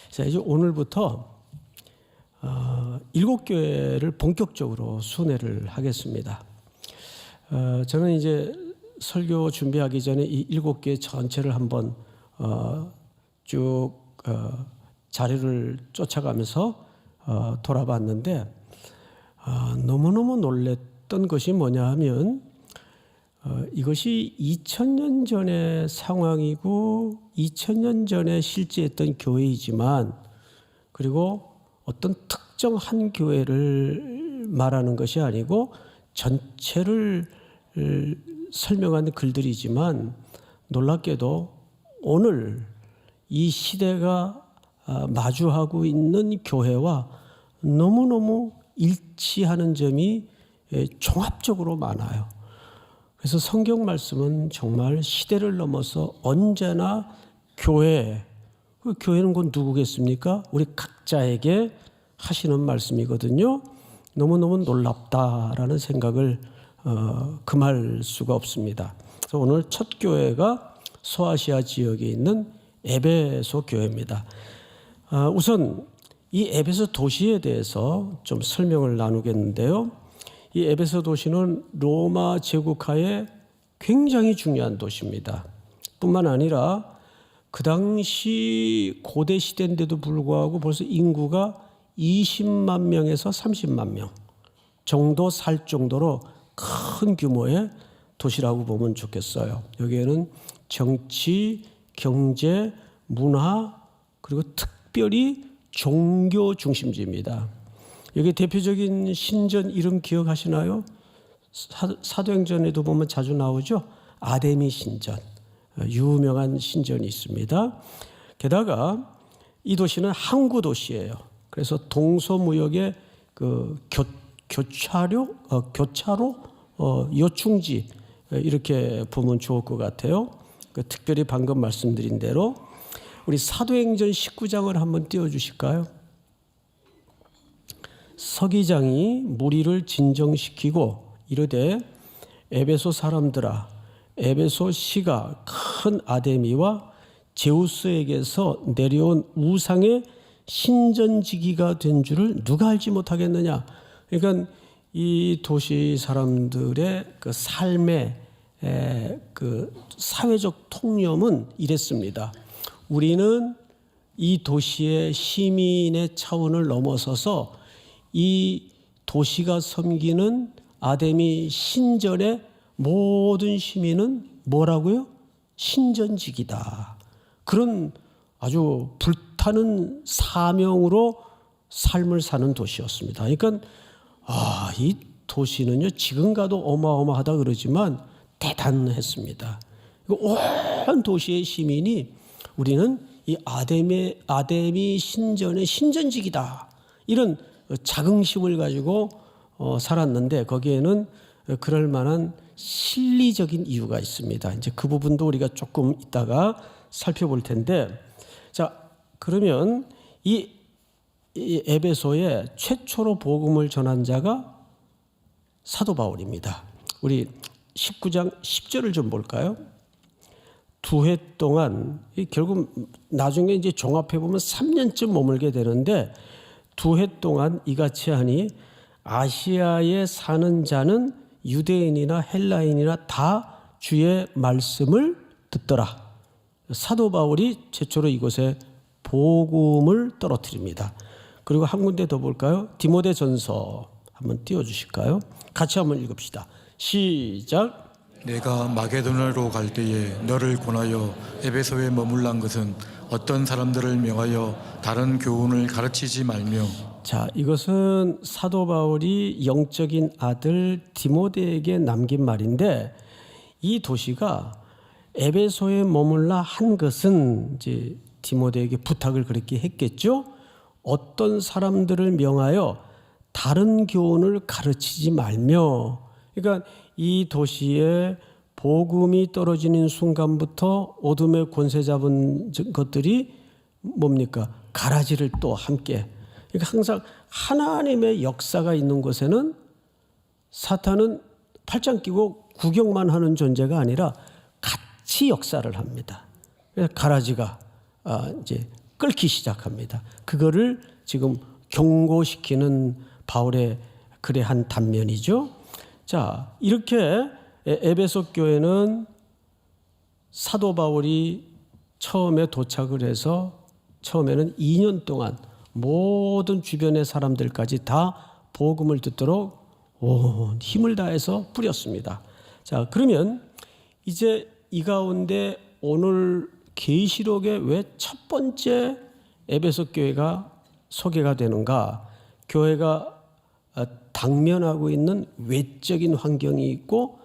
자, 이제 오늘부터 7교회를 본격적으로 순회를 하겠습니다. 저는 이제 설교 준비하기 전에 이 7교회 전체를 한번 쭉 자료를 쫓아가면서 돌아봤는데 너무너무 놀랬던 것이 뭐냐 하면 이것이 2000년 전의 상황이고 2000년 전에 실제했던 교회이지만 그리고 어떤 특정 한 교회를 말하는 것이 아니고 전체를 설명하는 글들이지만 놀랍게도 오늘 이 시대가 마주하고 있는 교회와 너무너무 일치하는 점이 종합적으로 많아요. 그래서 성경 말씀은 정말 시대를 넘어서 언제나 교회, 그 교회는 곧 누구겠습니까? 우리 각자에게 하시는 말씀이거든요. 너무너무 놀랍다라는 생각을 금할 수가 없습니다. 그래서 오늘 첫 교회가 소아시아 지역에 있는 에베소 교회입니다. 우선 이 에베소 도시에 대해서 좀 설명을 나누겠는데요. 이 에베소 도시는 로마 제국하에 굉장히 중요한 도시입니다. 뿐만 아니라 그 당시 고대 시대인데도 불구하고 벌써 인구가 20만 명에서 30만 명 정도 살 정도로 큰 규모의 도시라고 보면 좋겠어요. 여기에는 정치, 경제, 문화 그리고 특별히 종교 중심지입니다. 여기 대표적인 신전 이름 기억하시나요? 사도행전에도 보면 자주 나오죠. 아데미 신전, 유명한 신전이 있습니다. 게다가 이 도시는 항구 도시예요. 그래서 동서무역의 그 교차로 요충지 이렇게 보면 좋을 것 같아요. 특별히 방금 말씀드린 대로 우리 사도행전 19장을 한번 띄워주실까요? 서기장이 무리를 진정시키고 이르되 에베소 사람들아 에베소 시가 큰 아데미와 제우스에게서 내려온 우상의 신전지기가 된 줄을 누가 알지 못하겠느냐. 그러니까 이 도시 사람들의 그 삶의 그 사회적 통념은 이랬습니다. 우리는 이 도시의 시민의 차원을 넘어서서 이 도시가 섬기는 아데미 신전의 모든 시민은 뭐라고요? 신전직이다. 그런 아주 불타는 사명으로 삶을 사는 도시였습니다. 그러니까 이 도시는요 지금 가도 어마어마하다 그러지만 대단했습니다. 온 도시의 시민이 우리는 이 아데미 신전의 신전직이다. 이런 자긍심을 가지고 살았는데 거기에는 그럴 만한 실리적인 이유가 있습니다. 이제 그 부분도 우리가 조금 이따가 살펴볼 텐데, 자 그러면 이 에베소에 최초로 복음을 전한 자가 사도 바울입니다. 우리 19장 10절을 좀 볼까요? 2해 동안 결국 나중에 이제 종합해 보면 3년쯤 머물게 되는데 2해 동안 이같이 하니 아시아에 사는 자는 유대인이나 헬라인이나 다 주의 말씀을 듣더라. 사도 바울이 최초로 이곳에 복음을 떨어뜨립니다. 그리고 한 군데 더 볼까요? 디모데전서 한번 띄워주실까요? 같이 한번 읽읍시다. 시작. 내가 마게도냐로 갈 때에 너를 권하여 에베소에 머물란 것은 어떤 사람들을 명하여 다른 교훈을 가르치지 말며. 자, 이것은 사도 바울이 영적인 아들 디모데에게 남긴 말인데 이 도시가 에베소에 머물라 한 것은 이제 디모데에게 부탁을 그렇게 했겠죠. 어떤 사람들을 명하여 다른 교훈을 가르치지 말며. 그러니까 이 도시에 복음이 떨어지는 순간부터 어둠의 권세 잡은 것들이 뭡니까? 가라지를 또 함께. 그러니까 항상 하나님의 역사가 있는 곳에는 사탄은 팔짱 끼고 구경만 하는 존재가 아니라 같이 역사를 합니다. 그래서 가라지가 이제 끓기 시작합니다. 그거를 지금 경고시키는 바울의 글의 한 단면이죠. 자, 이렇게 에베소 교회는 사도 바울이 처음에 도착을 해서 처음에는 2년 동안 모든 주변의 사람들까지 다 복음을 듣도록 온 힘을 다해서 뿌렸습니다. 자, 그러면 이제 이 가운데 오늘 계시록에 왜 첫 번째 에베소 교회가 소개가 되는가? 교회가 당면하고 있는 외적인 환경이 있고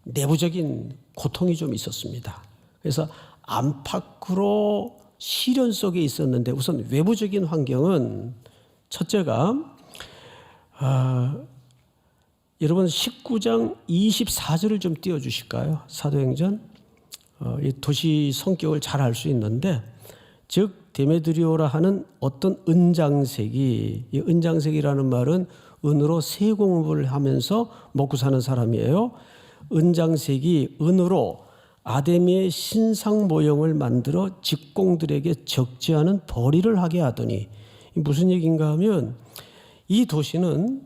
내부적인 고통이 좀 있었습니다. 그래서 안팎으로 시련 속에 있었는데 우선 외부적인 환경은 첫째가 여러분 19장 24절을 좀 띄워주실까요? 사도행전 이 도시 성격을 잘 알 수 있는데 즉 데메드리오라 하는 어떤 은장색이 이 은장색이라는 말은 은으로 세공업을 하면서 먹고 사는 사람이에요. 은장색이 은으로 아데미의 신상 모형을 만들어 직공들에게 적지 않은 벌이를 하게 하더니 무슨 얘기인가 하면 이 도시는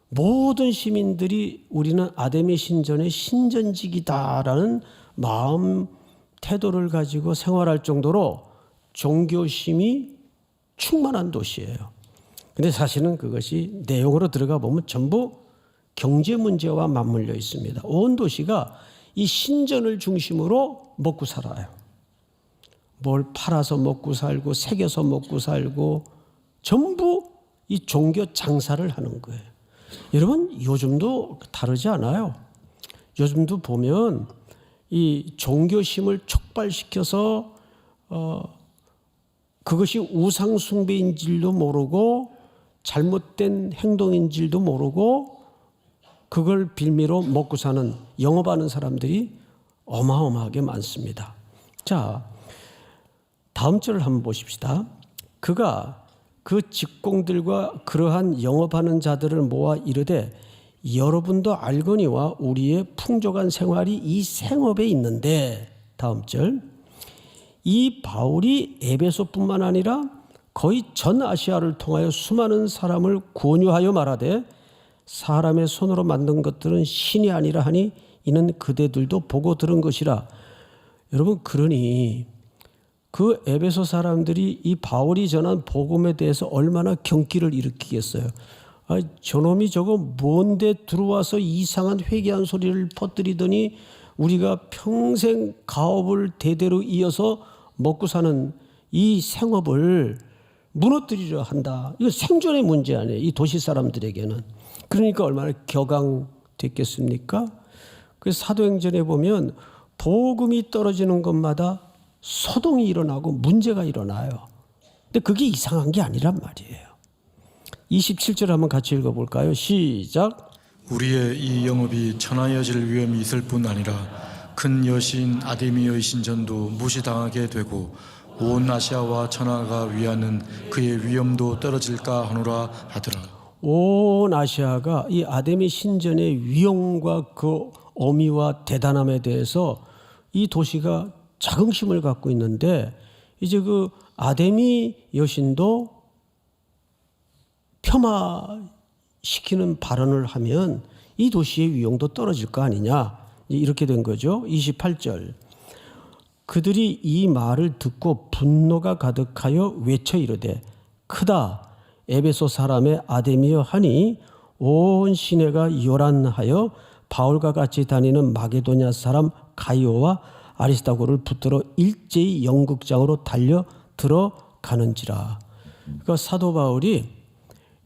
모든 시민들이 우리는 아데미 신전의 신전직이다라는 마음 태도를 가지고 생활할 정도로 종교심이 충만한 도시예요. 근데 사실은 그것이 내용으로 들어가 보면 전부 경제 문제와 맞물려 있습니다. 온 도시가 이 신전을 중심으로 먹고 살아요. 뭘 팔아서 먹고 살고 새겨서 먹고 살고 전부 이 종교 장사를 하는 거예요. 여러분 요즘도 다르지 않아요. 요즘도 보면 이 종교심을 촉발시켜서 그것이 우상 숭배인 줄도 모르고 잘못된 행동인 줄도 모르고 그걸 빌미로 먹고 사는 영업하는 사람들이 어마어마하게 많습니다. 자, 다음 절을 한번 보십시다. 그가 그 직공들과 그러한 영업하는 자들을 모아 이르되 여러분도 알거니와 우리의 풍족한 생활이 이 생업에 있는데 다음 절 이 바울이 에베소뿐만 아니라 거의 전 아시아를 통하여 수많은 사람을 권유하여 말하되 사람의 손으로 만든 것들은 신이 아니라 하니 이는 그대들도 보고 들은 것이라. 여러분 그러니 그 에베소 사람들이 이 바울이 전한 복음에 대해서 얼마나 경기를 일으키겠어요. 저놈이 저거 뭔데 들어와서 이상한 회개한 소리를 퍼뜨리더니 우리가 평생 가업을 대대로 이어서 먹고 사는 이 생업을 무너뜨리려 한다. 이거 생존의 문제 아니에요. 이 도시 사람들에게는. 그러니까 얼마나 격앙됐겠습니까? 그래서 사도행전에 보면 복음이 떨어지는 것마다 소동이 일어나고 문제가 일어나요. 근데 그게 이상한 게 아니란 말이에요. 27절 한번 같이 읽어볼까요? 시작. 우리의 이 영업이 천하여질 위험이 있을 뿐 아니라 큰 여신 아데미의 신전도 무시당하게 되고 온 아시아와 천하가 위하는 그의 위엄도 떨어질까 하노라 하더라. 온 아시아가 이 아데미 신전의 위엄과 그 어미와 대단함에 대해서 이 도시가 자긍심을 갖고 있는데 이제 그 아데미 여신도 폄하시키는 발언을 하면 이 도시의 위용도 떨어질 거 아니냐 이렇게 된 거죠. 28절 그들이 이 말을 듣고 분노가 가득하여 외쳐 이르되 크다 에베소 사람의 아데미여 하니 온 시내가 요란하여 바울과 같이 다니는 마게도냐 사람 가이오와 아리스다고를 붙들어 일제히 영극장으로 달려 들어가는지라. 그러니까 사도 바울이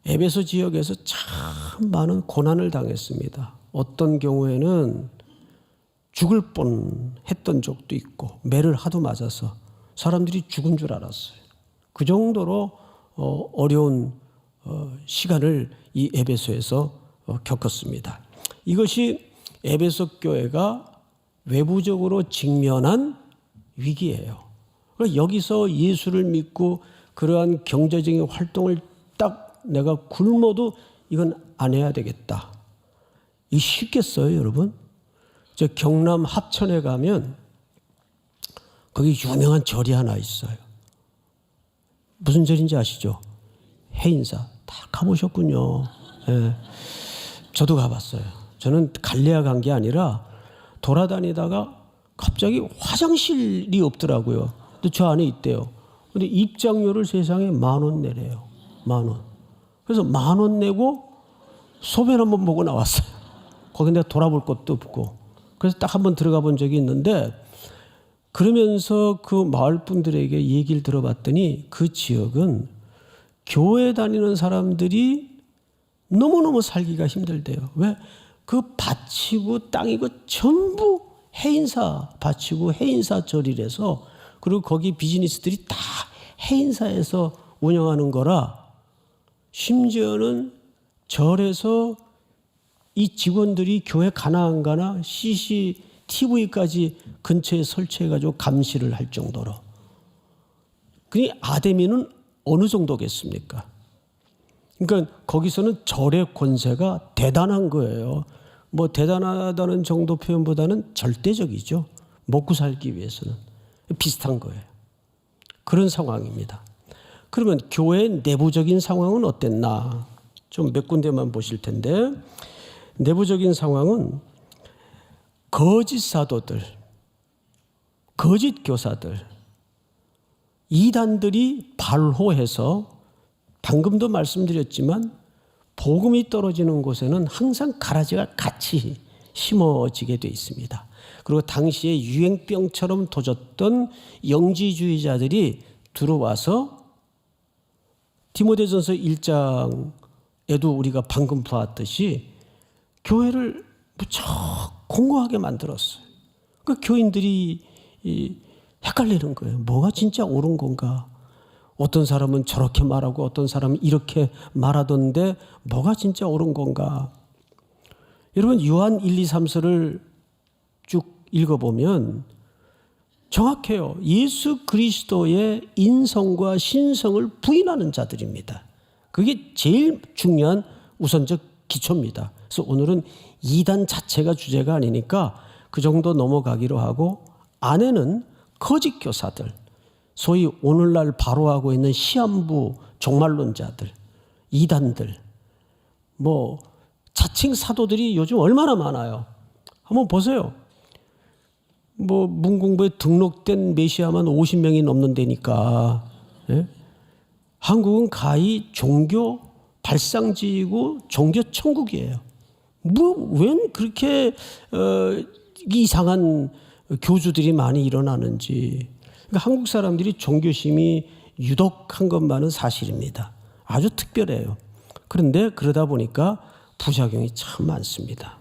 에베소 지역에서 참 많은 고난을 당했습니다. 어떤 경우에는 죽을 뻔했던 적도 있고 매를 하도 맞아서 사람들이 죽은 줄 알았어요. 그 정도로 어려운 시간을 이 에베소에서 겪었습니다. 이것이 에베소 교회가 외부적으로 직면한 위기예요. 그러니까 여기서 예수를 믿고 그러한 경제적인 활동을 딱 내가 굶어도 이건 안 해야 되겠다. 이 쉽겠어요, 여러분? 저 경남 합천에 가면 거기 유명한 절이 하나 있어요. 무슨 절인지 아시죠? 해인사. 다 가보셨군요. 예. 저도 가봤어요. 저는 갈래야 간 게 아니라 돌아다니다가 갑자기 화장실이 없더라고요. 근데 저 안에 있대요. 근데 입장료를 세상에 10,000원 내래요. 10,000원. 그래서 10,000원 내고 소변 한번 보고 나왔어요. 거기 내가 돌아볼 것도 없고. 그래서 딱 한번 들어가 본 적이 있는데, 그러면서 그 마을 분들에게 얘기를 들어봤더니 그 지역은 교회 다니는 사람들이 너무너무 살기가 힘들대요. 왜? 그 밭이고 땅이고 전부 해인사 밭이고 해인사 절이라서, 그리고 거기 비즈니스들이 다 해인사에서 운영하는 거라, 심지어는 절에서 이 직원들이 교회 가나 안 가나 CCTV까지 근처에 설치해가지고 감시를 할 정도로. 그니 아데미는 어느 정도겠습니까? 그러니까 거기서는 절의 권세가 대단한 거예요. 뭐 대단하다는 정도 표현보다는 절대적이죠. 먹고 살기 위해서는. 비슷한 거예요. 그런 상황입니다. 그러면 교회의 내부적인 상황은 어땠나? 좀 몇 군데만 보실 텐데, 내부적인 상황은 거짓 사도들, 거짓 교사들, 이단들이 발호해서, 방금도 말씀드렸지만 복음이 떨어지는 곳에는 항상 가라지가 같이 심어지게 돼 있습니다. 그리고 당시에 유행병처럼 도졌던 영지주의자들이 들어와서, 디모데전서 1장에도 우리가 방금 보았듯이 교회를 무척 공고하게 만들었어요. 그 교인들이 헷갈리는 거예요. 뭐가 진짜 옳은 건가? 어떤 사람은 저렇게 말하고 어떤 사람은 이렇게 말하던데 뭐가 진짜 옳은 건가? 여러분, 요한 1, 2, 3서를 쭉 읽어보면 정확해요. 예수 그리스도의 인성과 신성을 부인하는 자들입니다. 그게 제일 중요한 우선적 기초입니다. 그래서 오늘은 이단 자체가 주제가 아니니까 그 정도 넘어가기로 하고, 안에는 거짓 교사들, 소위 오늘날 발호하고 있는 시한부 종말론자들, 이단들, 뭐 자칭 사도들이 요즘 얼마나 많아요. 한번 보세요. 뭐 문공부에 등록된 메시아만 50명이 넘는 데니까. 예? 한국은 가히 종교 발상지이고 종교 천국이에요. 뭐 웬 그렇게 이상한 교주들이 많이 일어나는지. 그러니까 한국 사람들이 종교심이 유독한 것만은 사실입니다. 아주 특별해요. 그런데 그러다 보니까 부작용이 참 많습니다.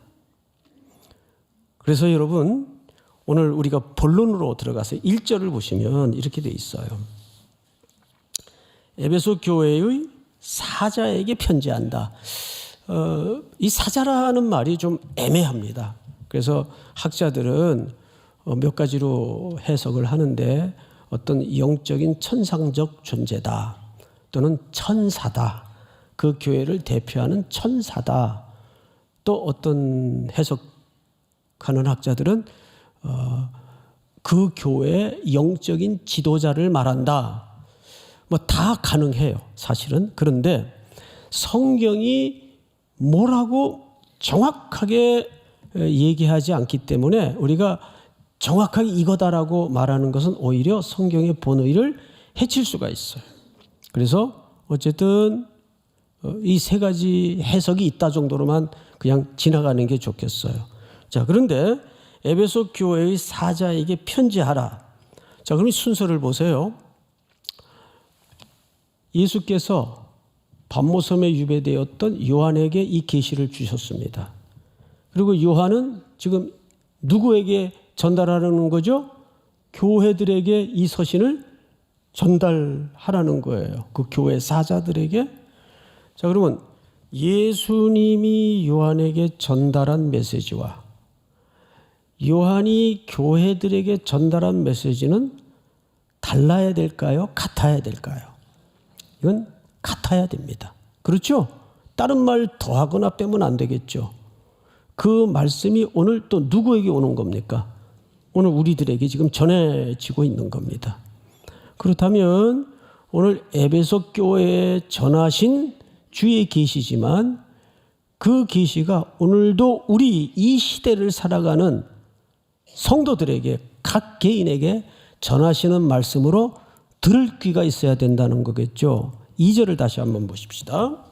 그래서 여러분, 오늘 우리가 본론으로 들어가서 1절을 보시면 이렇게 돼 있어요. 에베소 교회의 사자에게 편지한다. 이 사자라는 말이 좀 애매합니다. 그래서 학자들은 몇 가지로 해석을 하는데, 어떤 영적인 천상적 존재다, 또는 천사다, 그 교회를 대표하는 천사다, 또 어떤 해석하는 학자들은 그 교회의 영적인 지도자를 말한다. 뭐 다 가능해요, 사실은. 그런데 성경이 뭐라고 정확하게 얘기하지 않기 때문에 우리가 정확하게 이거다라고 말하는 것은 오히려 성경의 본의를 해칠 수가 있어요. 그래서 어쨌든 이 세 가지 해석이 있다 정도로만 그냥 지나가는 게 좋겠어요. 자, 그런데 에베소 교회의 사자에게 편지하라. 자, 그럼 이 순서를 보세요. 예수께서 밤모섬에 유배되었던 요한에게 이 계시를 주셨습니다. 그리고 요한은 지금 누구에게 전달하라는 거죠? 교회들에게 이 서신을 전달하라는 거예요. 그 교회 사자들에게. 자, 그러면 예수님이 요한에게 전달한 메시지와 요한이 교회들에게 전달한 메시지는 달라야 될까요? 같아야 될까요? 이건 같아야 됩니다. 그렇죠? 다른 말 더하거나 빼면 안 되겠죠. 그 말씀이 오늘 또 누구에게 오는 겁니까? 오늘 우리들에게 지금 전해지고 있는 겁니다. 그렇다면 오늘 에베소 교회에 전하신 주의 계시지만 그 계시가 오늘도 우리 이 시대를 살아가는 성도들에게 각 개인에게 전하시는 말씀으로 들을 귀가 있어야 된다는 거겠죠. 2절을 다시 한번 보십시다.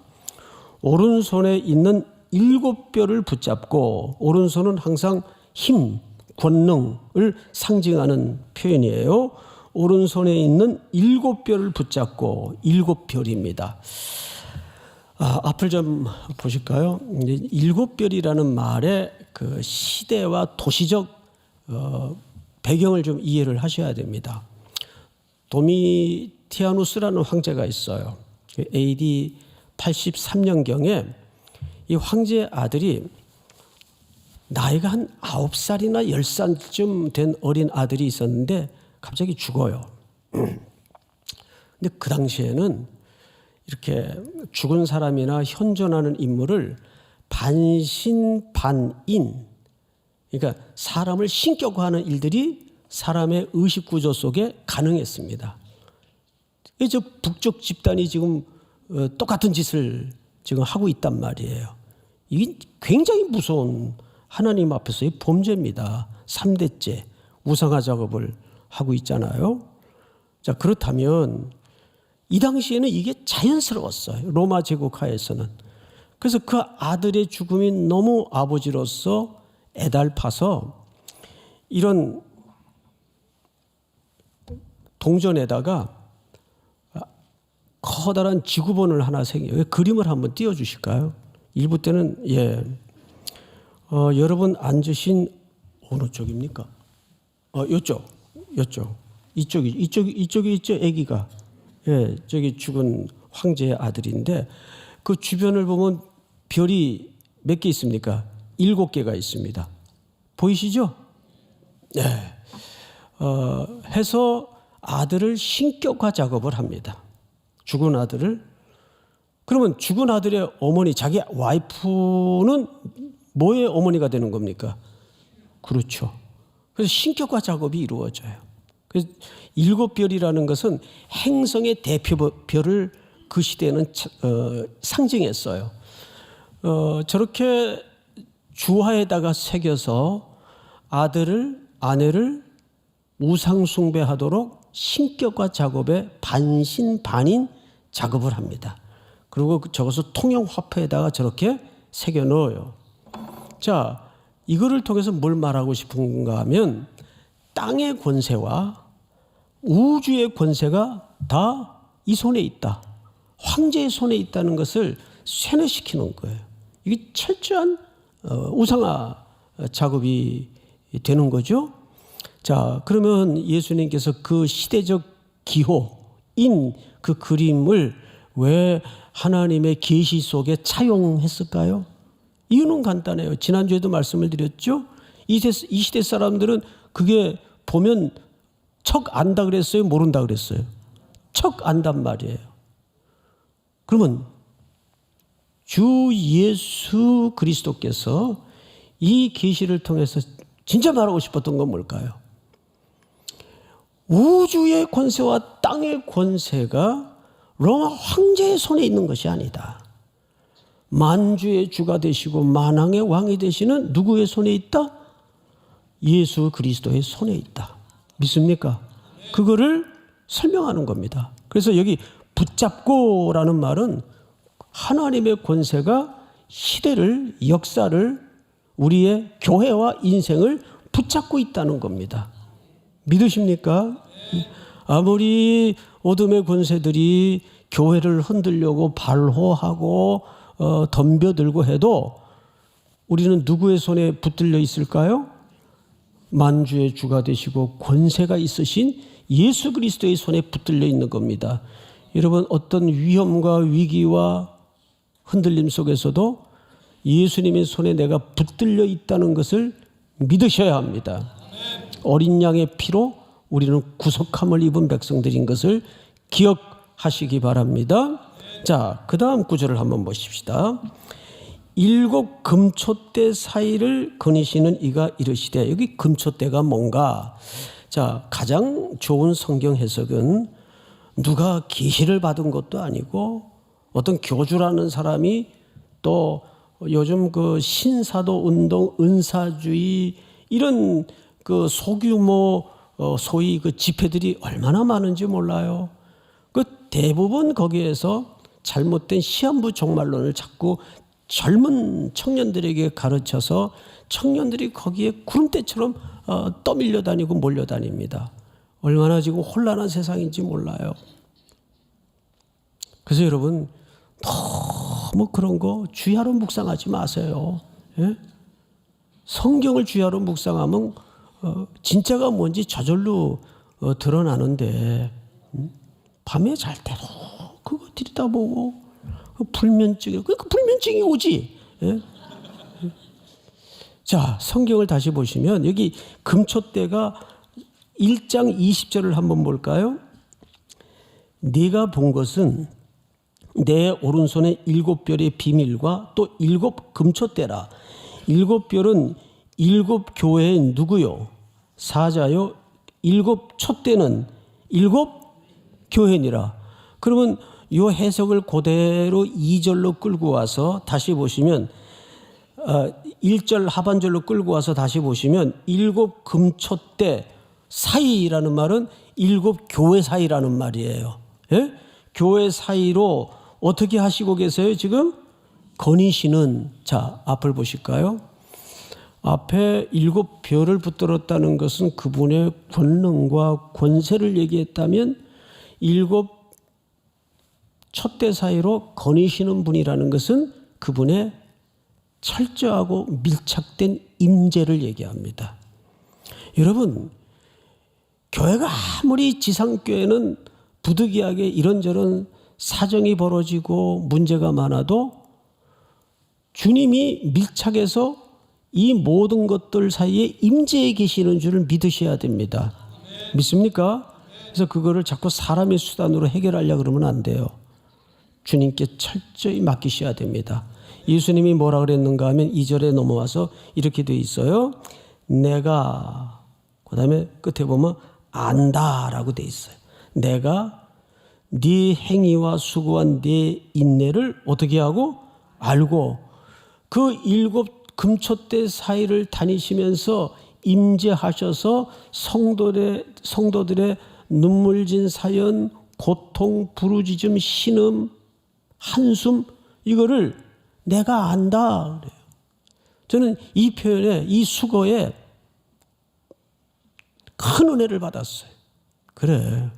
오른손에 있는 7뼈를 붙잡고, 오른손은 항상 힘, 권능을 상징하는 표현이에요. 오른손에 있는 7뼈를 붙잡고, 7별입니다. 앞을 좀 보실까요? 7별이라는 말의 그 시대와 도시적 배경을 좀 이해를 하셔야 됩니다. 도미티아누스라는 황제가 있어요. AD 83년경에 이 황제의 아들이 나이가 한 9살이나 10살쯤 된 어린 아들이 있었는데 갑자기 죽어요. 근데 그 당시에는 이렇게 죽은 사람이나 현존하는 인물을 반신반인, 그러니까 사람을 신격화하는 일들이 사람의 의식 구조 속에 가능했습니다. 저 북쪽 집단이 지금 똑같은 짓을 지금 하고 있단 말이에요. 이게 굉장히 무서운 하나님 앞에서의 범죄입니다. 3대째 우상화 작업을 하고 있잖아요. 자, 그렇다면 이 당시에는 이게 자연스러웠어요. 로마 제국 하에서는. 그래서 그 아들의 죽음이 너무 아버지로서 애달파서 이런 동전에다가 커다란 지구본을 하나 새겨, 그림을 한번 띄워주실까요? 일부 때는, 여러분 앉으신 어느 쪽입니까? 요쪽. 이쪽이 있죠, 아기가. 저기 죽은 황제의 아들인데 그 주변을 보면 별이 몇 개 있습니까? 7개가 있습니다. 보이시죠? 네. 해서 아들을 신격화 작업을 합니다. 죽은 아들을. 그러면 죽은 아들의 어머니, 자기 와이프는 뭐의 어머니가 되는 겁니까? 그렇죠. 그래서 신격화 작업이 이루어져요. 그래서 7별이라는 것은 행성의 대표별을 그 시대에는 상징했어요. 저렇게 주화에다가 새겨서 아내를 우상숭배하도록 신격화 작업에 반신반인 작업을 합니다. 그리고 저것을 통영화폐에다가 저렇게 새겨 넣어요. 자, 이거를 통해서 뭘 말하고 싶은가 하면 땅의 권세와 우주의 권세가 다 이 손에 있다. 황제의 손에 있다는 것을 세뇌시키는 거예요. 이게 철저한 우상화 작업이 되는 거죠. 자, 그러면 예수님께서 그 시대적 기호인 그 그림을 왜 하나님의 계시 속에 차용했을까요? 이유는 간단해요. 지난주에도 말씀을 드렸죠. 이 시대 사람들은 그게 보면 척 안다 그랬어요? 모른다 그랬어요? 척 안단 말이에요. 그러면 주 예수 그리스도께서 이 계시를 통해서 진짜 말하고 싶었던 건 뭘까요? 우주의 권세와 땅의 권세가 로마 황제의 손에 있는 것이 아니다. 만주의 주가 되시고 만왕의 왕이 되시는 누구의 손에 있다? 예수 그리스도의 손에 있다. 믿습니까? 그거를 설명하는 겁니다. 그래서 여기 붙잡고라는 말은 하나님의 권세가 시대를, 역사를, 우리의 교회와 인생을 붙잡고 있다는 겁니다. 믿으십니까? 아무리 어둠의 권세들이 교회를 흔들려고 발호하고 덤벼들고 해도 우리는 누구의 손에 붙들려 있을까요? 만주의 주가 되시고 권세가 있으신 예수 그리스도의 손에 붙들려 있는 겁니다. 여러분, 어떤 위험과 위기와 흔들림 속에서도 예수님의 손에 내가 붙들려 있다는 것을 믿으셔야 합니다. 어린 양의 피로 우리는 구속함을 입은 백성들인 것을 기억하시기 바랍니다. 자, 그 다음 구절을 한번 보십시다. 7 금초대 사이를 거니시는 이가 이르시되, 여기 금초대가 뭔가? 자, 가장 좋은 성경 해석은 누가 계시를 받은 것도 아니고 어떤 교주라는 사람이 또 요즘 그 신사도 운동, 은사주의 이런 그 소규모 소위 그 집회들이 얼마나 많은지 몰라요. 그 대부분 거기에서 잘못된 시한부 종말론을 자꾸 젊은 청년들에게 가르쳐서 청년들이 거기에 구름대처럼 떠밀려 다니고 몰려다닙니다. 얼마나 지금 혼란한 세상인지 몰라요. 그래서 여러분 너무 그런 거 주야로 묵상하지 마세요. 예? 성경을 주야로 묵상하면 진짜가 뭔지 저절로 드러나는데 밤에 잘 때도 그거 들여다보고 불면증이 그 불면증이 오지. 예? 자, 성경을 다시 보시면 여기 금초대가 1장 20절을 한번 볼까요? 네가 본 것은 내 오른손에 7별의 비밀과 또 7 금초대라. 7별은 7 교회의 누구요? 사자요. 7 촛대는 7 교회니라. 그러면 이 해석을 그대로 2절로 끌고 와서 다시 보시면 1절 하반절로 끌고 와서 다시 보시면 7 금초대 사이라는 말은 7 교회 사이라는 말이에요. 예? 교회 사이로 어떻게 하시고 계세요 지금? 거니시는. 자, 앞을 보실까요? 앞에 7별을 붙들었다는 것은 그분의 권능과 권세를 얘기했다면 7 촛대 사이로 거니시는 분이라는 것은 그분의 철저하고 밀착된 임재를 얘기합니다. 여러분, 교회가 아무리 지상교회는 부득이하게 이런저런 사정이 벌어지고 문제가 많아도 주님이 밀착해서 이 모든 것들 사이에 임재해 계시는 줄을 믿으셔야 됩니다. 믿습니까? 그래서 그거를 자꾸 사람의 수단으로 해결하려고 그러면 안 돼요. 주님께 철저히 맡기셔야 됩니다. 예수님이 뭐라 그랬는가 하면 2절에 넘어와서 이렇게 돼 있어요. 내가, 그 다음에 끝에 보면 안다라고 돼 있어요. 내가 네 행위와 수고와 네 인내를 어떻게 하고 알고 그 7 금초대 사이를 다니시면서 임재하셔서 성도들의 눈물진 사연, 고통, 부르짖음, 신음, 한숨 이거를 내가 안다 그래요. 저는 이 표현에 이 수고에 큰 은혜를 받았어요. 그래,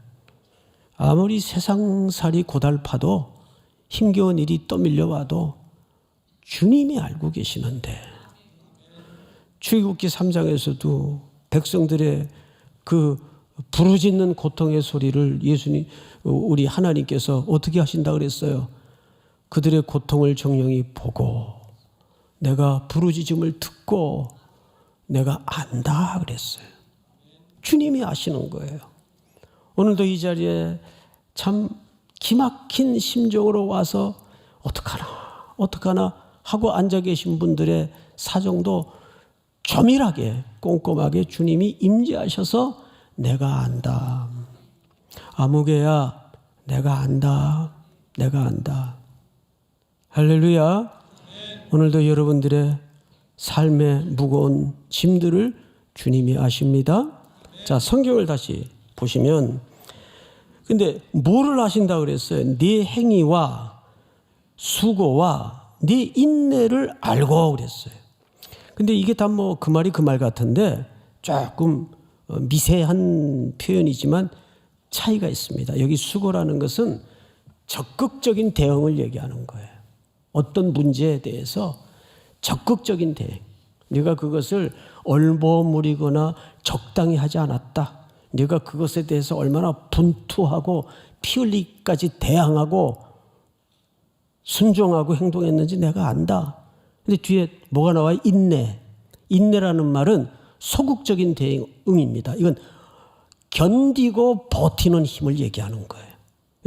아무리 세상살이 고달파도 힘겨운 일이 떠밀려 와도 주님이 알고 계시는데 출애굽기 3장에서도 백성들의 그 부르짖는 고통의 소리를 예수님 우리 하나님께서 어떻게 하신다 그랬어요? 그들의 고통을 정령이 보고 내가 부르짖음을 듣고 내가 안다 그랬어요. 주님이 아시는 거예요. 오늘도 이 자리에 참 기막힌 심정으로 와서 어떡하나 하고 앉아 계신 분들의 사정도 조밀하게 꼼꼼하게 주님이 임재하셔서 내가 안다. 아무개야 내가 안다. 내가 안다. 할렐루야. 오늘도 여러분들의 삶의 무거운 짐들을 주님이 아십니다. 자, 성경을 다시 보시면 근데 뭐를 아신다 그랬어요? 네 행위와 수고와 네 인내를 알고 그랬어요. 근데 이게 다 뭐 그 말이 그 말 같은데 조금 미세한 표현이지만 차이가 있습니다. 여기 수고라는 것은 적극적인 대응을 얘기하는 거예요. 어떤 문제에 대해서 적극적인 대응. 네가 그것을 얼버무리거나 적당히 하지 않았다. 네가 그것에 대해서 얼마나 분투하고 피 흘리기까지 대항하고 순종하고 행동했는지 내가 안다. 근데 뒤에 뭐가 나와요? 인내. 인내라는 말은 소극적인 대응입니다. 이건 견디고 버티는 힘을 얘기하는 거예요.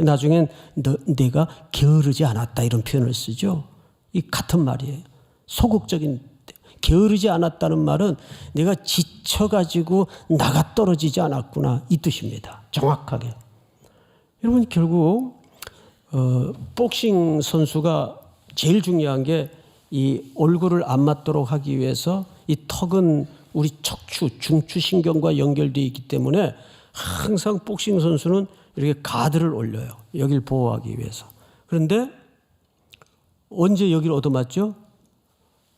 나중엔 내가 게으르지 않았다 이런 표현을 쓰죠. 이 같은 말이에요. 소극적인 게으르지 않았다는 말은 내가 지쳐가지고 나가 떨어지지 않았구나 이 뜻입니다. 정확하게. 여러분 결국 복싱 선수가 제일 중요한 게 이 얼굴을 안 맞도록 하기 위해서 이 턱은 우리 척추, 중추신경과 연결되어 있기 때문에 항상 복싱 선수는 이렇게 가드를 올려요. 여기를 보호하기 위해서. 그런데 언제 여기를 얻어맞죠?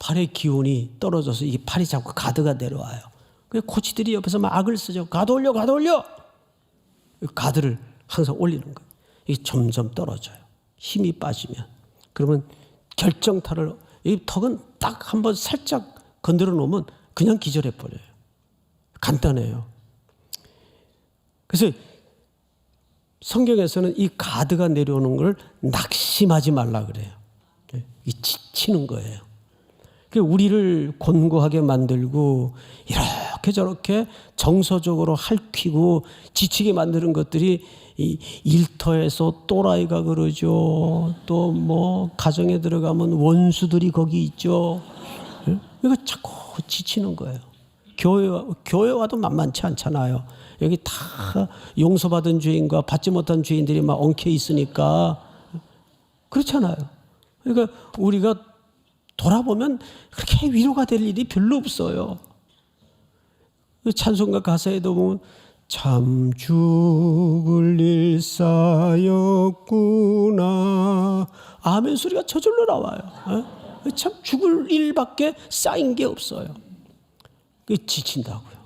팔의 기운이 떨어져서 이게 팔이 자꾸 가드가 내려와요. 그래서 코치들이 옆에서 막 악을 쓰죠. 가드 올려, 가드 올려. 가드를 항상 올리는 거예요. 이게 점점 떨어져요. 힘이 빠지면. 그러면 결정타를, 이 턱은 딱 한번 살짝 건드려 놓으면 그냥 기절해 버려요. 간단해요. 그래서 성경에서는 이 가드가 내려오는 걸 낙심하지 말라 그래요. 이 지치는 거예요. 우리를 곤고하게 만들고 이렇게 저렇게 정서적으로 핥히고 지치게 만드는 것들이 이 일터에서 또라이가 그러죠. 또 뭐 가정에 들어가면 원수들이 거기 있죠. 이거 자꾸 지치는 거예요. 교회 와도 만만치 않잖아요. 여기 다 용서받은 죄인과 받지 못한 죄인들이 막 엉켜 있으니까 그렇잖아요. 그러니까 우리가 돌아보면 그렇게 위로가 될 일이 별로 없어요. 찬송가 가사에도 보면 참 죽을 일 쌓였구나. 아멘 소리가 저절로 나와요. 참 죽을 일밖에 쌓인 게 없어요. 지친다고요.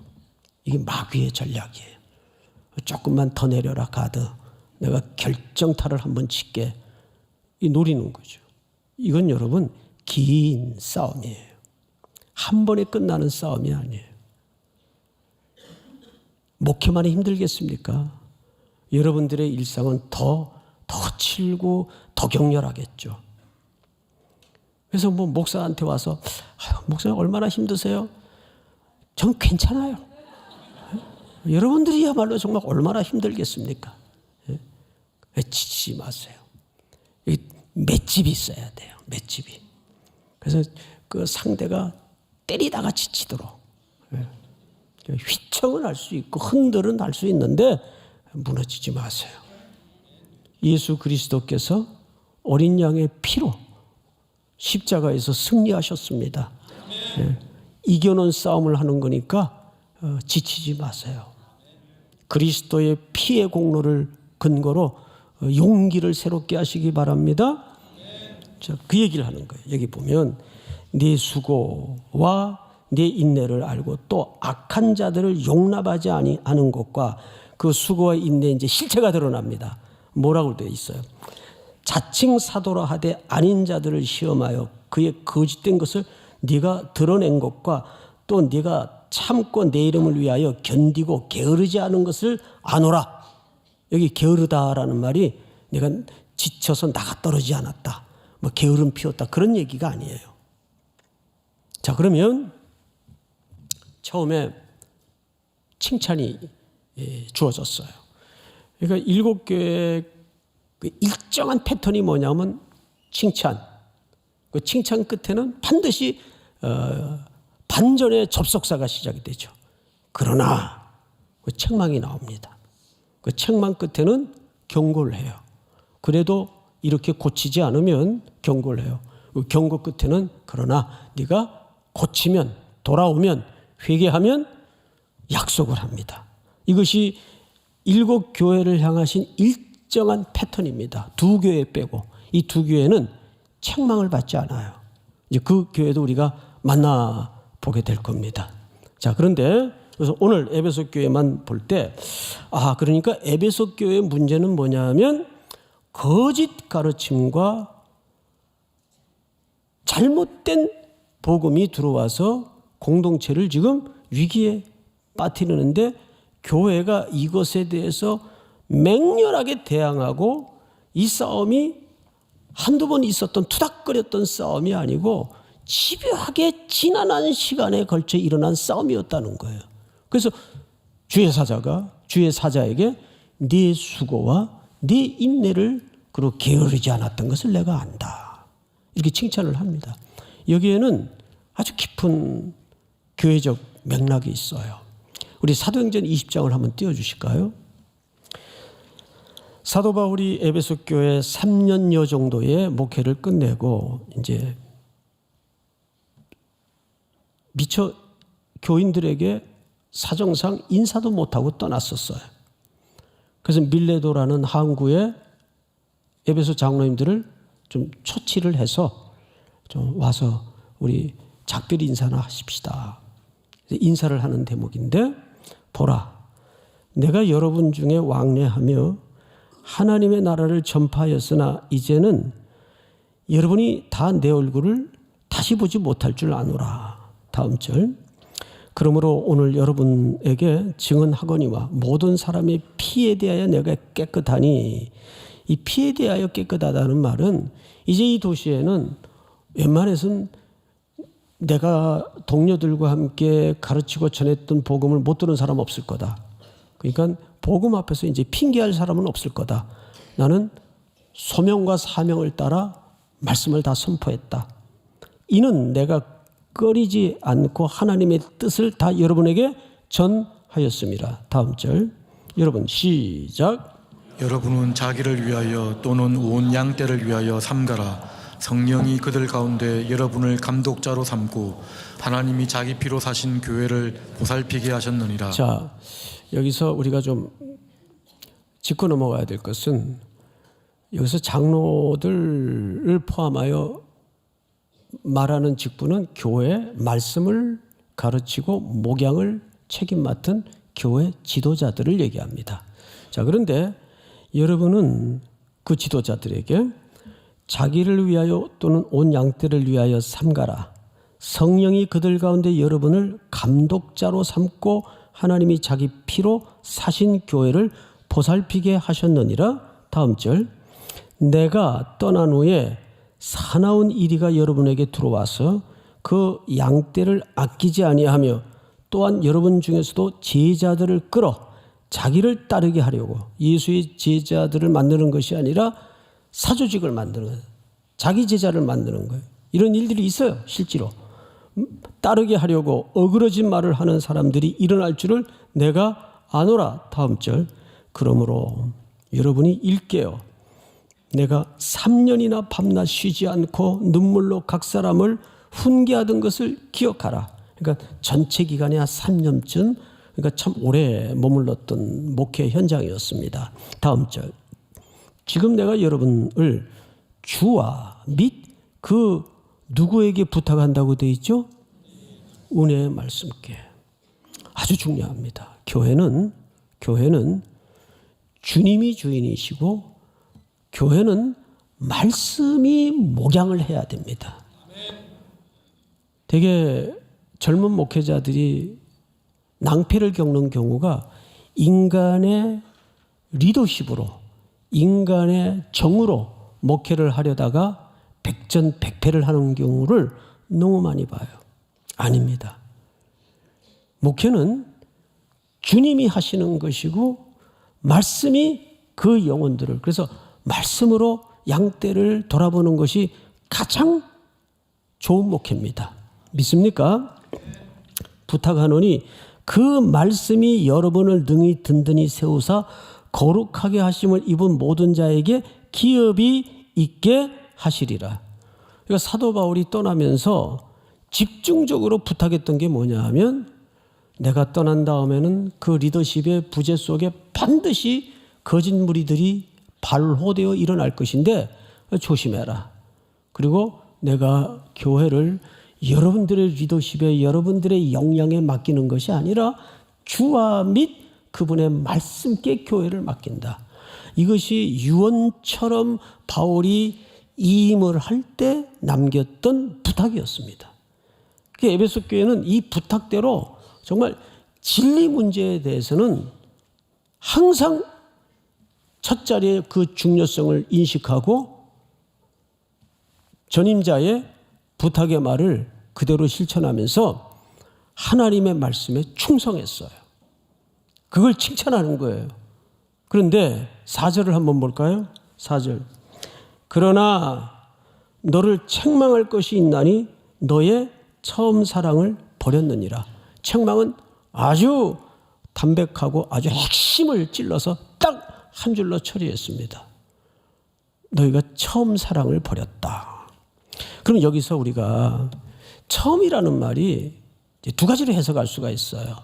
이게 마귀의 전략이에요. 조금만 더 내려라 가드. 내가 결정타를 한번 칠게. 이 노리는 거죠. 이건 여러분 긴 싸움이에요. 한 번에 끝나는 싸움이 아니에요. 목회만이 힘들겠습니까? 여러분들의 일상은 더 거칠고 더 격렬하겠죠. 그래서 뭐 목사한테 와서 목사님 얼마나 힘드세요? 전 괜찮아요. 여러분들이야말로 정말 얼마나 힘들겠습니까? 지치지 마세요. 맷집이 있어야 돼요. 맷집이. 그래서 그 상대가 때리다가 지치도록 휘청은 할 수 있고 흔들은 할 수 있는데 무너지지 마세요. 예수 그리스도께서 어린 양의 피로 십자가에서 승리하셨습니다. 이겨놓은 싸움을 하는 거니까 지치지 마세요. 그리스도의 피의 공로를 근거로 용기를 새롭게 하시기 바랍니다. 자, 그 얘기를 하는 거예요. 여기 보면 네 수고와 네 인내를 알고 또 악한 자들을 용납하지 않은 것과 그 수고와 인내 이제 실체가 드러납니다. 뭐라고 되어 있어요? 자칭 사도라 하되 아닌 자들을 시험하여 그의 거짓된 것을 네가 드러낸 것과 또 네가 참고 내 이름을 위하여 견디고 게으르지 않은 것을 아노라. 여기 게으르다라는 말이 내가 지쳐서 나가 떨어지지 않았다. 뭐 게으름 피웠다. 그런 얘기가 아니에요. 자, 그러면 처음에 칭찬이 주어졌어요. 그러니까 일곱 교회의 그 일정한 패턴이 뭐냐면 칭찬. 그 칭찬 끝에는 반드시 반전의 접속사가 시작이 되죠. 그러나 그 책망이 나옵니다. 그 책망 끝에는 경고를 해요. 그래도 이렇게 고치지 않으면 경고를 해요. 그 경고 끝에는 그러나 네가 고치면 돌아오면 회개하면 약속을 합니다. 이것이 일곱 교회를 향하신 일정한 패턴입니다. 두 교회 빼고 이 두 교회는 책망을 받지 않아요. 이제 그 교회도 우리가 만나보게 될 겁니다. 자, 그런데 그래서 오늘 에베소 교회만 볼 때 그러니까 에베소 교회의 문제는 뭐냐면 거짓 가르침과 잘못된 복음이 들어와서 공동체를 지금 위기에 빠뜨리는데 교회가 이것에 대해서 맹렬하게 대항하고 이 싸움이 한두 번 있었던 투닥거렸던 싸움이 아니고 집요하게 지난한 시간에 걸쳐 일어난 싸움이었다는 거예요. 그래서 주의 사자에게 네 수고와 네 인내를 그리고 게으르지 않았던 것을 내가 안다. 이렇게 칭찬을 합니다. 여기에는 아주 깊은 교회적 맥락이 있어요. 우리 사도행전 20장을 한번 띄워주실까요? 사도 바울이 에베소 교회 3년여 정도의 목회를 끝내고 이제 미처 교인들에게 사정상 인사도 못하고 떠났었어요. 그래서 밀레도라는 항구에 에베소 장로님들을 좀 초치를 해서 좀 와서 우리 작별 인사나 하십시다. 인사를 하는 대목인데, 보라, 내가 여러분 중에 왕래하며 하나님의 나라를 전파하였으나 이제는 여러분이 다 내 얼굴을 다시 보지 못할 줄 아노라. 다음 절. 그러므로 오늘 여러분에게 증언하거니와 모든 사람의 피에 대하여 내가 깨끗하니, 이 피에 대하여 깨끗하다는 말은 이제 이 도시에는 웬만해서는 내가 동료들과 함께 가르치고 전했던 복음을 못 들은 사람 없을 거다. 그러니까 복음 앞에서 이제 핑계할 사람은 없을 거다. 나는 소명과 사명을 따라 말씀을 다 선포했다. 이는 내가 꺼리지 않고 하나님의 뜻을 다 여러분에게 전하였습니다. 다음 절. 여러분 시작. 여러분은 자기를 위하여 또는 온 양떼를 위하여 삼가라. 성령이 그들 가운데 여러분을 감독자로 삼고 하나님이 자기 피로 사신 교회를 보살피게 하셨느니라. 자, 여기서 우리가 좀 짚고 넘어가야 될 것은, 여기서 장로들을 포함하여 말하는 직분은 교회 말씀을 가르치고 목양을 책임 맡은 교회 지도자들을 얘기합니다. 자, 그런데 여러분은 그 지도자들에게 자기를 위하여 또는 온 양떼를 위하여 삼가라. 성령이 그들 가운데 여러분을 감독자로 삼고 하나님이 자기 피로 사신 교회를 보살피게 하셨느니라. 다음 절. 내가 떠난 후에 사나운 이리가 여러분에게 들어와서 그 양떼를 아끼지 아니하며 또한 여러분 중에서도 제자들을 끌어 자기를 따르게 하려고, 예수의 제자들을 만드는 것이 아니라 사조직을 만드는 거예요. 자기 제자를 만드는 거예요. 이런 일들이 있어요. 실제로. 따르게 하려고 어그러진 말을 하는 사람들이 일어날 줄을 내가 아노라. 다음 절. 그러므로 여러분이 일깨어 내가 3년이나 밤낮 쉬지 않고 눈물로 각 사람을 훈계하던 것을 기억하라. 그러니까 전체 기간이 한 3년쯤, 그러니까 참 오래 머물렀던 목회 현장이었습니다. 다음 절. 지금 내가 여러분을 주와 및 그 누구에게 부탁한다고 되어 있죠? 은혜의 말씀께. 아주 중요합니다. 교회는 주님이 주인이시고 교회는 말씀이 목양을 해야 됩니다. 되게 젊은 목회자들이 낭패를 겪는 경우가 인간의 리더십으로, 인간의 정으로 목회를 하려다가 백전백패를 하는 경우를 너무 많이 봐요. 아닙니다. 목회는 주님이 하시는 것이고 말씀이 그 영혼들을, 그래서 말씀으로 양떼를 돌아보는 것이 가장 좋은 목회입니다. 믿습니까? 부탁하노니 그 말씀이 여러분을 능히 든든히 세우사 거룩하게 하심을 입은 모든 자에게 기업이 있게 하시리라. 그러니까 사도 바울이 떠나면서 집중적으로 부탁했던 게 뭐냐 하면, 내가 떠난 다음에는 그 리더십의 부재 속에 반드시 거짓 무리들이 발호되어 일어날 것인데 조심해라. 그리고 내가 교회를 여러분들의 리더십에, 여러분들의 역량에 맡기는 것이 아니라 주와 및 그분의 말씀께 교회를 맡긴다. 이것이 유언처럼 바울이 이임을 할 때 남겼던 부탁이었습니다. 에베소 교회는 이 부탁대로 정말 진리 문제에 대해서는 항상 첫 자리에 그 중요성을 인식하고 전임자의 부탁의 말을 그대로 실천하면서 하나님의 말씀에 충성했어요. 그걸 칭찬하는 거예요. 그런데 4절을 한번 볼까요? 4절. 그러나 너를 책망할 것이 있나니 너의 처음 사랑을 버렸느니라. 책망은 아주 담백하고 아주 핵심을 찔러서 딱 한 줄로 처리했습니다. 너희가 처음 사랑을 버렸다. 그럼 여기서 우리가 처음이라는 말이 두 가지로 해석할 수가 있어요.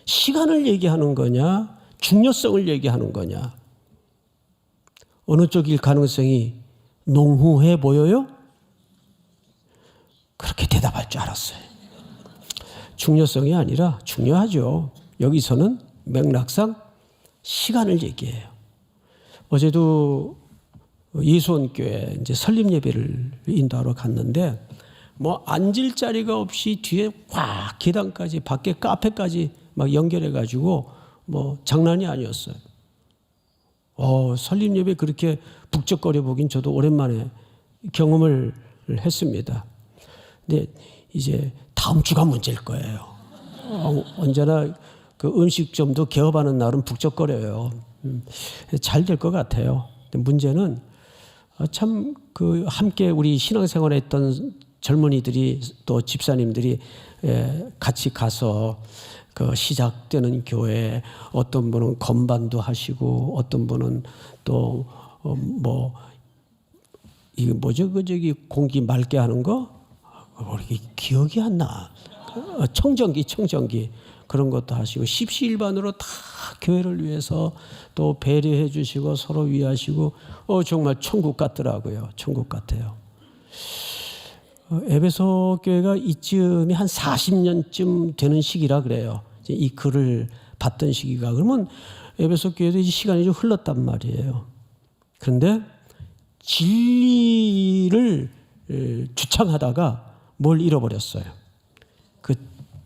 시간을 얘기하는 거냐, 중요성을 얘기하는 거냐. 어느 쪽일 가능성이 농후해 보여요? 그렇게 대답할 줄 알았어요. 중요성이 아니라 중요하죠. 여기서는 맥락상 시간을 얘기해요. 어제도 예수원교회 이제 설립 예배를 인도하러 갔는데 뭐 앉을 자리가 없이 뒤에 꽉 계단까지 밖에 카페까지 막 연결해 가지고 뭐 장난이 아니었어요. 설립 예배 그렇게 북적거려 보긴 저도 오랜만에 경험을 했습니다. 근데 이제 다음 주가 문제일 거예요. 언제나 그 음식점도 개업하는 날은 북적거려요. 잘 될 것 같아요. 근데 문제는 참 그 함께 우리 신앙생활에 했던 젊은이들이 또 집사님들이 같이 가서 그 시작되는 교회 어떤 분은 건반도 하시고 어떤 분은 또 이게 뭐죠? 그 저기 공기 맑게 하는 거? 기억이 안 나. 청정기 그런 것도 하시고 십시일반으로 다 교회를 위해서 또 배려해 주시고 서로 위하시고 정말 천국 같더라고요. 천국 같아요. 에베소 교회가 이쯤이 한 40년쯤 되는 시기라 그래요. 이 글을 봤던 시기가. 그러면 에베소 교회도 이제 시간이 좀 흘렀단 말이에요. 그런데 진리를 주창하다가 뭘 잃어버렸어요. 그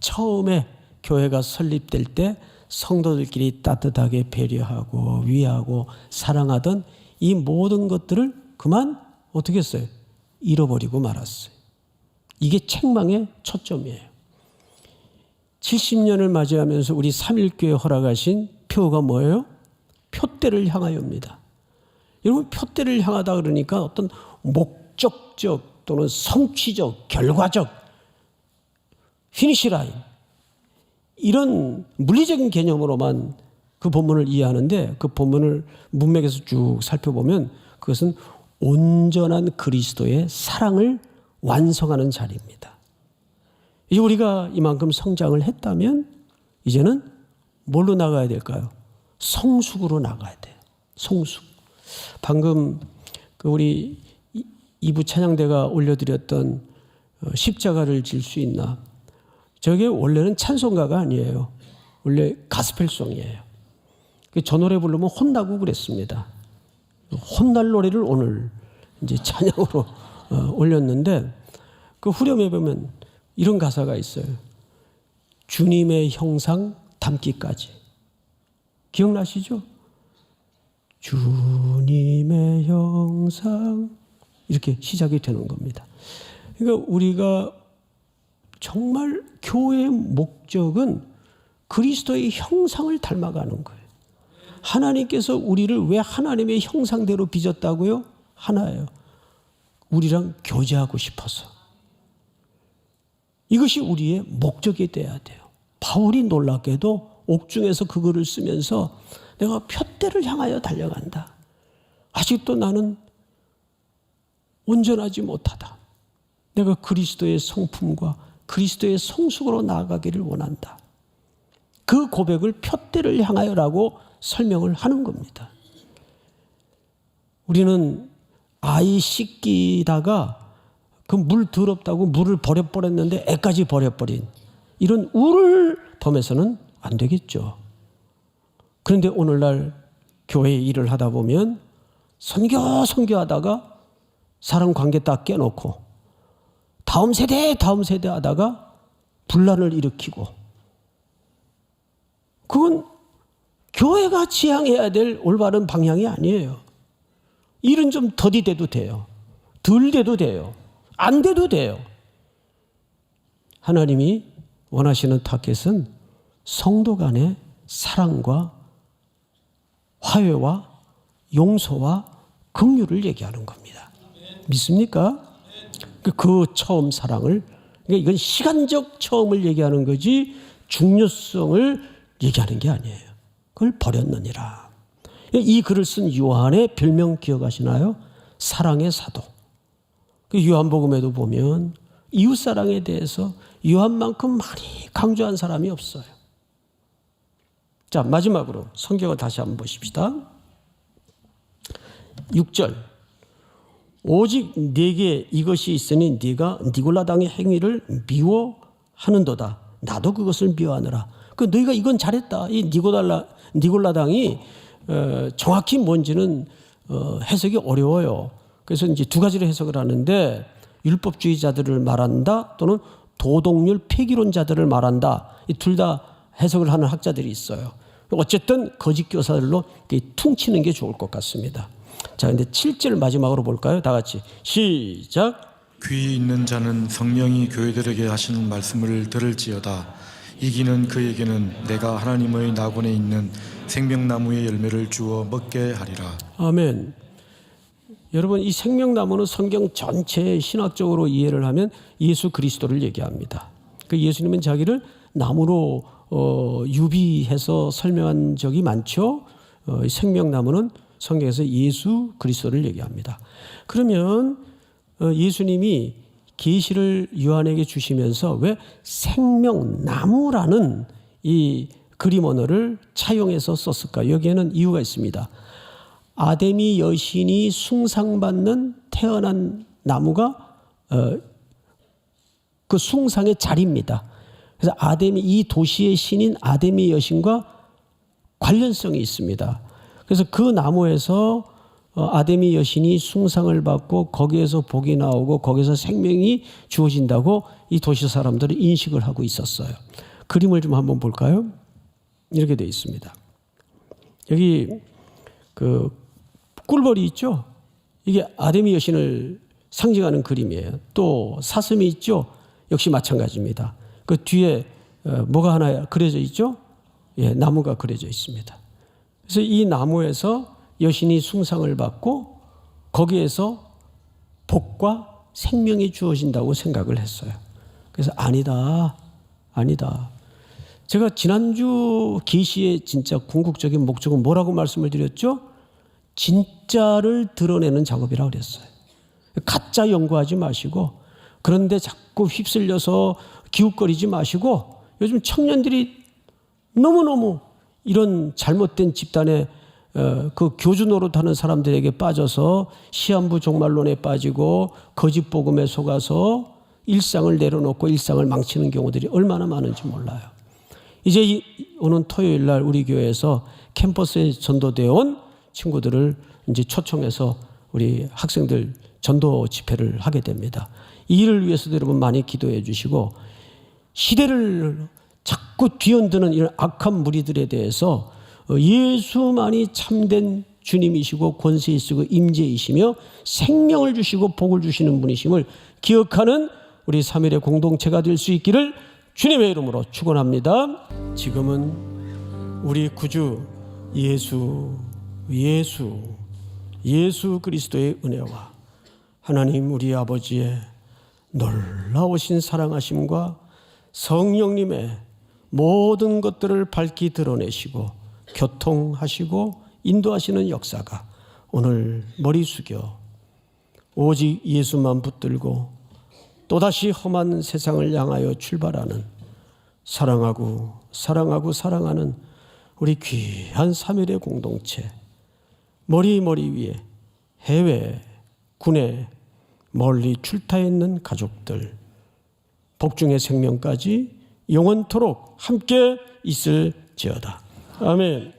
처음에 교회가 설립될 때 성도들끼리 따뜻하게 배려하고 위하고 사랑하던 이 모든 것들을 그만 어떻게 했어요? 잃어버리고 말았어요. 이게 책망의 초점이에요. 70년을 맞이하면서 우리 3.1교회 허락하신 표가 뭐예요? 표대를 향하여입니다. 여러분 표대를 향하다 그러니까 어떤 목적적 또는 성취적, 결과적 피니시 라인 이런 물리적인 개념으로만 그 본문을 이해하는데 그 본문을 문맥에서 쭉 살펴보면 그것은 온전한 그리스도의 사랑을 완성하는 자리입니다. 이제 우리가 이만큼 성장을 했다면 이제는 뭘로 나가야 될까요? 성숙으로 나가야 돼요. 성숙. 방금 그 우리 2부 찬양대가 올려드렸던 십자가를 질 수 있나? 저게 원래는 찬송가가 아니에요. 원래 가스펠송이에요. 저 노래 부르면 혼나고 그랬습니다. 혼날 노래를 오늘 이제 찬양으로 올렸는데 그 후렴에 보면 이런 가사가 있어요. 주님의 형상 닮기까지. 기억나시죠? 주님의 형상 이렇게 시작이 되는 겁니다. 그러니까 우리가 정말 교회의 목적은 그리스도의 형상을 닮아가는 거예요. 하나님께서 우리를 왜 하나님의 형상대로 빚었다고요? 하나예요. 우리랑 교제하고 싶어서. 이것이 우리의 목적이 돼야 돼요. 바울이 놀랍게도 옥중에서 그 글을 쓰면서 내가 표대를 향하여 달려간다. 아직도 나는 온전하지 못하다. 내가 그리스도의 성품과 그리스도의 성숙으로 나아가기를 원한다. 그 고백을 표대를 향하여라고 설명을 하는 겁니다. 우리는 아이 씻기다가 그 물 더럽다고 물을 버려버렸는데 애까지 버려버린 이런 우를 범해서는 안 되겠죠. 그런데 오늘날 교회 일을 하다 보면 선교하다가 사람 관계 딱 깨놓고 다음 세대 하다가 분란을 일으키고 그건 교회가 지향해야 될 올바른 방향이 아니에요. 일은 좀 더디 돼도 돼요. 덜 돼도 돼요. 안 돼도 돼요. 하나님이 원하시는 타겟은 성도 간의 사랑과 화해와 용서와 긍휼을 얘기하는 겁니다. 믿습니까? 그 처음 사랑을, 그러니까 이건 시간적 처음을 얘기하는 거지 중요성을 얘기하는 게 아니에요. 그걸 버렸느니라. 이 글을 쓴 요한의 별명 기억하시나요? 사랑의 사도. 그 요한복음에도 보면 이웃사랑에 대해서 요한만큼 많이 강조한 사람이 없어요. 자, 마지막으로 성경을 다시 한번 보십시다. 6절. 오직 네게 이것이 있으니 네가 니골라당의 행위를 미워하는도다. 나도 그것을 미워하느라. 그 너희가 이건 잘했다. 이 니골라당이 정확히 뭔지는 해석이 어려워요. 그래서 이제 두 가지로 해석을 하는데 율법주의자들을 말한다 또는 도덕률 폐기론자들을 말한다. 이 둘 다 해석을 하는 학자들이 있어요. 어쨌든 거짓 교사들로 퉁치는 게 좋을 것 같습니다. 자, 근데 7절 마지막으로 볼까요? 다 같이 시작. 귀 있는 자는 성령이 교회들에게 하시는 말씀을 들을지어다. 이기는 그에게는 내가 하나님의 낙원에 있는 생명나무의 열매를 주어 먹게 하리라. 아멘. 여러분, 이 생명나무는 성경 전체에 신학적으로 이해를 하면 예수 그리스도를 얘기합니다. 그 예수님은 자기를 나무로 유비해서 설명한 적이 많죠. 생명나무는 성경에서 예수 그리스도를 얘기합니다. 그러면 예수님이 계시를 요한에게 주시면서 왜 생명나무라는 이 그림 언어를 차용해서 썼을까? 여기에는 이유가 있습니다. 아데미 여신이 숭상받는 태어난 나무가 그 숭상의 자리입니다. 그래서 이 도시의 신인 아데미 여신과 관련성이 있습니다. 그래서 그 나무에서 아데미 여신이 숭상을 받고 거기에서 복이 나오고 거기서 생명이 주어진다고 이 도시 사람들은 인식을 하고 있었어요. 그림을 좀 한번 볼까요? 이렇게 되어 있습니다. 여기 그 꿀벌이 있죠? 이게 아데미 여신을 상징하는 그림이에요. 또 사슴이 있죠? 역시 마찬가지입니다. 그 뒤에 뭐가 하나 그려져 있죠? 예, 나무가 그려져 있습니다. 그래서 이 나무에서 여신이 숭상을 받고 거기에서 복과 생명이 주어진다고 생각을 했어요. 그래서 아니다. 제가 지난주 계시의 진짜 궁극적인 목적은 뭐라고 말씀을 드렸죠? 진짜를 드러내는 작업이라고 그랬어요. 가짜 연구하지 마시고 그런데 자꾸 휩쓸려서 기웃거리지 마시고 요즘 청년들이 너무너무 이런 잘못된 집단의 그 교주 노릇하는 사람들에게 빠져서 시한부 종말론에 빠지고 거짓 복음에 속아서 일상을 내려놓고 일상을 망치는 경우들이 얼마나 많은지 몰라요. 이제 오는 토요일 날 우리 교회에서 캠퍼스에 전도되어 온 친구들을 이제 초청해서 우리 학생들 전도 집회를 하게 됩니다. 이 일을 위해서도 여러분 많이 기도해 주시고 시대를 자꾸 뒤흔드는 이런 악한 무리들에 대해서 예수만이 참된 주님이시고 권세 있으고 임재이시며 생명을 주시고 복을 주시는 분이심을 기억하는 우리 3일의 공동체가 될 수 있기를 주님의 이름으로 축원합니다. 지금은 우리 구주 예수 그리스도의 은혜와 하나님 우리 아버지의 놀라우신 사랑하심과 성령님의 모든 것들을 밝히 드러내시고 교통하시고 인도하시는 역사가 오늘 머리 숙여 오직 예수만 붙들고 또다시 험한 세상을 향하여 출발하는 사랑하고 사랑하는 우리 귀한 3일의 공동체 머리 위에 해외 군에 멀리 출타해 있는 가족들 복중의 생명까지 영원토록 함께 있을지어다. 아멘.